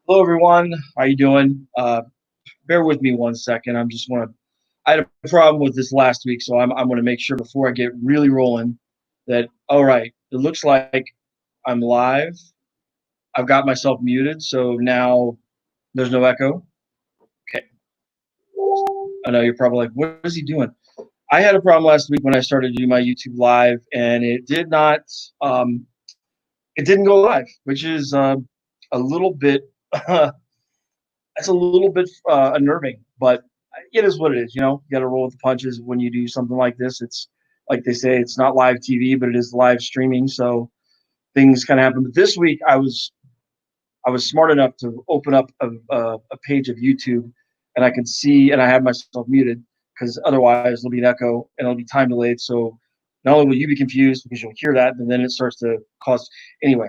Hello, everyone. How you doing? Bear with me one second. I had a problem with this last week, so I'm going to make sure before I get really rolling that, all right, it looks like I'm live. I've got myself muted, so now there's no echo. Okay. I know you're probably like, what is he doing? I had a problem last week when I started to do my YouTube live, and um, it didn't go live, which is a little bit, that's a little bit unnerving, but it is what it is. You got to roll with the punches when you do something like this. It's like they say, it's not live TV, but it is live streaming. So things kind of happen. But this week, I was smart enough to open up a page of YouTube, and I can see, and I have myself muted because otherwise there'll be an echo and it'll be time delayed. So not only will you be confused because you'll hear that, and then it starts to cause anyway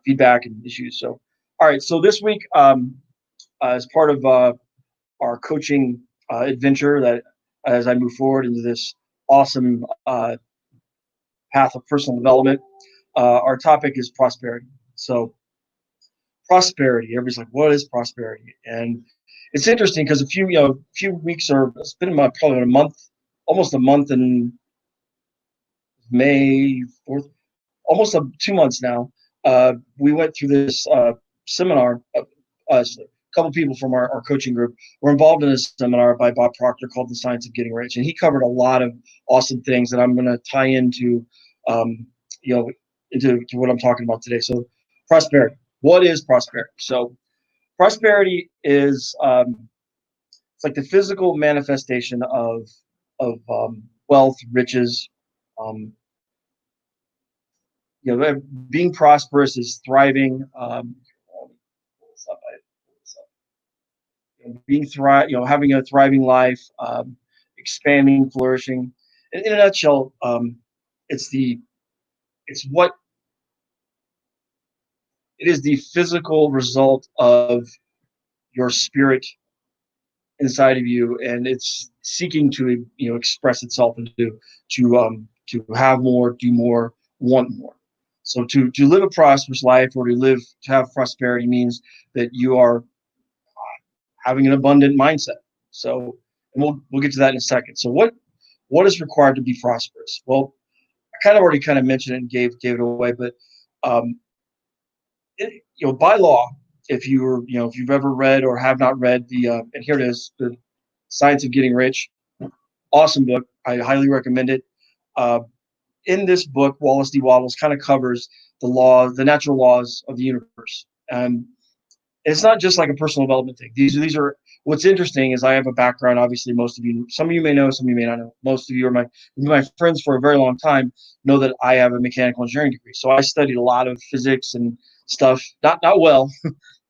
feedback and issues. So all right, so this week, as part of our coaching adventure, that as I move forward into this awesome path of personal development, our topic is prosperity. So prosperity, everybody's like, what is prosperity? And it's interesting because a few weeks, or it's been probably a month, almost a month in May 4th, almost 2 months now. We went through this seminar. A couple people from our coaching group were involved in a seminar by Bob Proctor called The Science of Getting Rich. And he covered a lot of awesome things that I'm going to tie um, you know, into what I'm talking about today. So prosperity. What is prosperity? So prosperity is it's like the physical manifestation of wealth, riches. Um, Being prosperous is thriving. Having a thriving life, expanding, flourishing. In a nutshell, it's the it's what it is the physical result of your spirit inside of you, and it's seeking to express itself and to have more, do more, want more. So to live a prosperous life, or to have prosperity, means that you are having an abundant mindset. So, and we'll get to that in a second. So what is required to be prosperous? Well, I kind of already kind of mentioned it and gave it away, but um, by law, if you've ever read or have not read and here it is, the Science of Getting Rich, awesome book. I highly recommend it. Uh, in this book, Wallace D. Wattles kind of covers the natural laws of the universe. It's not just like a personal development thing. These are what's interesting is I have a background. Obviously, some of you may know, some of you may not know. Most of you are my friends for a very long time. Know that I have a mechanical engineering degree, so I studied a lot of physics and stuff. Not well.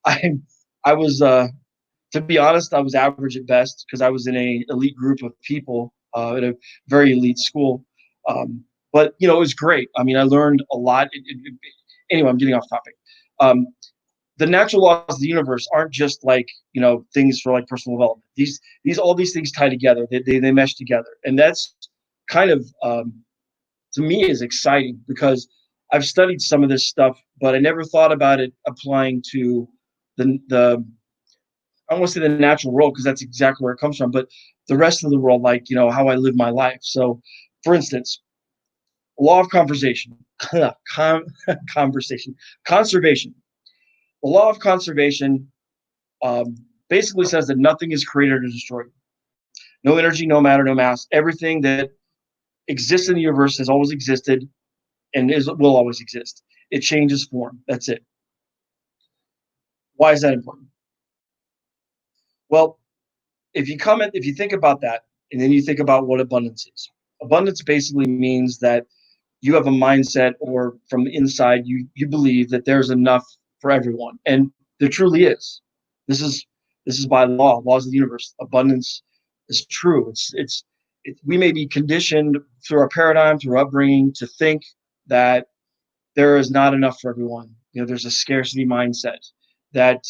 I I was to be honest, I was average at best because I was in a elite group of people at a very elite school. But it was great. I mean, I learned a lot. Anyway, I'm getting off topic. Um, the natural laws of the universe aren't just like things for like personal development. All these things tie together. They mesh together, and that's kind of to me is exciting because I've studied some of this stuff, but I never thought about it applying to the I don't want to say the natural world because that's exactly where it comes from, but the rest of the world, like how I live my life. So, for instance, law of conversation, conversation, conservation. The law of conservation um, basically says that nothing is created or destroyed. No energy, no matter, no mass. Everything that exists in the universe has always existed and will always exist. It changes form. That's it. Why is that important? Well, if you think about that, and then you think about what abundance is. Abundance basically means that you have a mindset, or from the inside, you believe that there's enough for everyone, and there truly is. This is this is by laws of the universe. Abundance is true. We may be conditioned through our paradigm, through upbringing, to think that there is not enough for everyone. There's a scarcity mindset that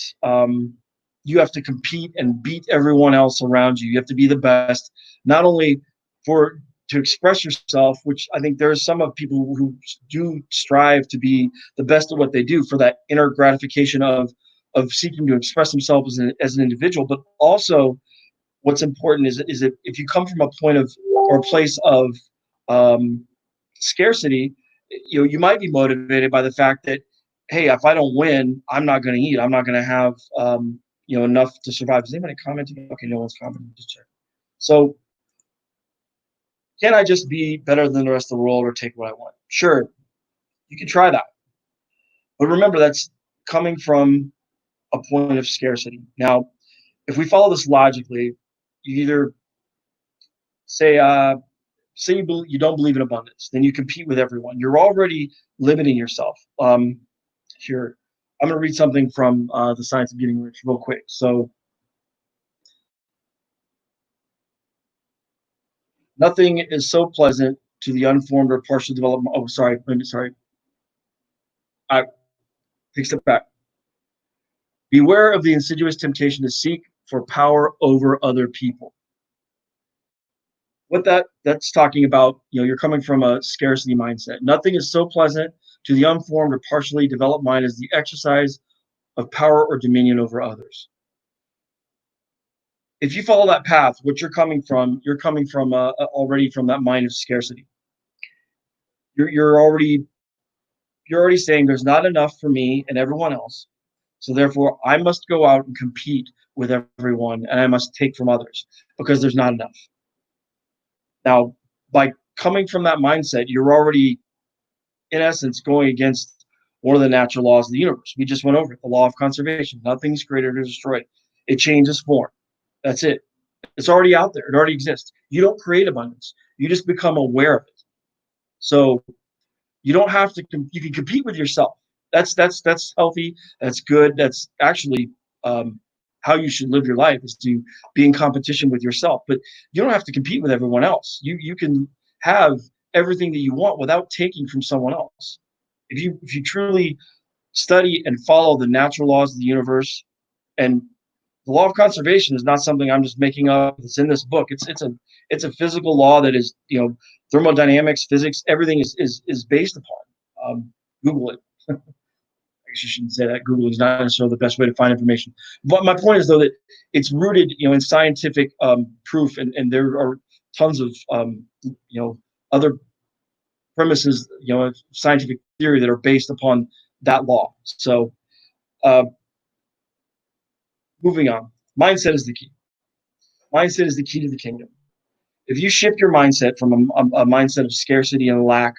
you have to compete and beat everyone else around you. You have to be the best, not only for to express yourself, which I think there's some of people who do strive to be the best at what they do for that inner gratification of of seeking to express himself as an individual, but also what's important is that if you come from a point of or a place of um, scarcity, you might be motivated by the fact that, hey, if I don't win, I'm not going to eat. I'm not going to have enough to survive. Is anybody commenting? Okay, no one's commenting. Just check. So can I just be better than the rest of the world or take what I want? Sure, you can try that, but remember that's coming from a point of scarcity. Now, if we follow this logically, you either say say you don't believe in abundance, then you compete with everyone. You're already limiting yourself. Here, I'm going to read something from The Science of Getting Rich real quick. So, nothing is so pleasant to the unformed or partially developed. Oh, sorry. I take a step back. Beware of the insidious temptation to seek for power over other people. What that's talking about, you're coming from a scarcity mindset. Nothing is so pleasant to the unformed or partially developed mind as the exercise of power or dominion over others. If you follow that path, what you're coming from already from that mind of scarcity. You're already saying there's not enough for me and everyone else, so therefore I must go out and compete with everyone, and I must take from others because there's not enough. Now, by coming from that mindset, you're already, in essence, going against one of the natural laws of the universe. We just went over it, the law of conservation. Nothing's created or destroyed. It changes form. That's it. It's already out there. It already exists. You don't create abundance. You just become aware of it. So you don't have to. You can compete with yourself. That's healthy. That's good. That's actually how you should live your life, is to be in competition with yourself. But you don't have to compete with everyone else. You can have everything that you want without taking from someone else. If you truly study and follow the natural laws of the universe, and the law of conservation is not something I'm just making up. It's in this book. It's a physical law that is, thermodynamics, physics, everything is based upon. Google it. I guess you shouldn't say that. Google is not necessarily the best way to find information. But my point is, though, that it's rooted, in scientific proof, and there are tons of other premises, scientific theory that are based upon that law. So, uh, moving on, mindset is the key. Mindset is the key to the kingdom. If you shift your mindset from a mindset of scarcity and lack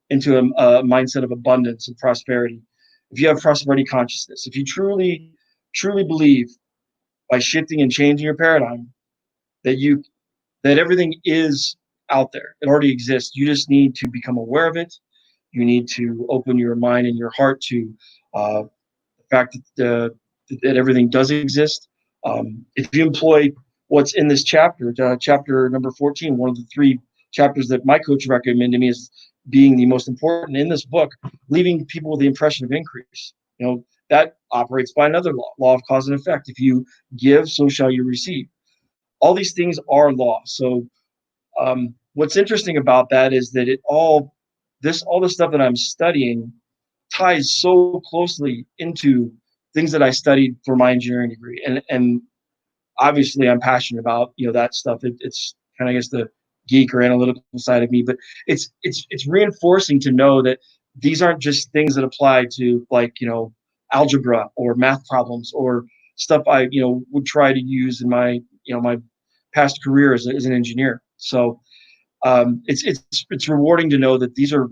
into a mindset of abundance and prosperity, if you have prosperity consciousness, if you truly believe by shifting and changing your paradigm that everything is out there, it already exists. You just need to become aware of it. You need to open your mind and your heart to the fact that everything does exist. If you employ what's in this chapter, chapter number 14, one of the 3 chapters that my coach recommended me as being the most important in this book, leaving people with the impression of increase. That operates by another law of cause and effect. If you give, so shall you receive. All these things are law. So what's interesting about that is that all the stuff that I'm studying ties so closely into things that I studied for my engineering degree, and obviously I'm passionate about that stuff. It's kind of, I guess, the geek or analytical side of me, but it's reinforcing to know that these aren't just things that apply to, like, algebra or math problems or stuff I would try to use in my my past career as an engineer. So it's rewarding to know that these are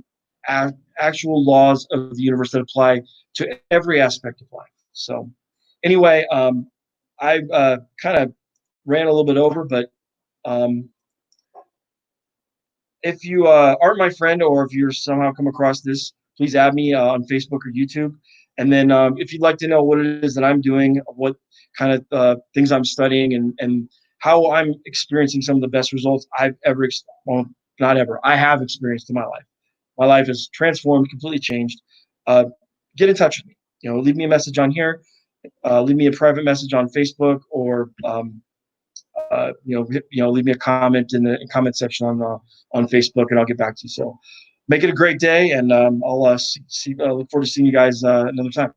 actual laws of the universe that apply to every aspect of life. So anyway, I kind of ran a little bit over, but um, if you aren't my friend, or if you're somehow come across this, please add me on Facebook or YouTube. And then if you'd like to know what it is that I'm doing, what kind of things I'm studying, and how I'm experiencing some of the best results I've ever, well, not ever, I have experienced in my life. My life is transformed, completely changed. Get in touch with me. Leave me a message on here. Leave me a private message on Facebook, or leave me a comment in the comment section on Facebook, and I'll get back to you. So make it a great day, and I'll look forward to seeing you guys another time.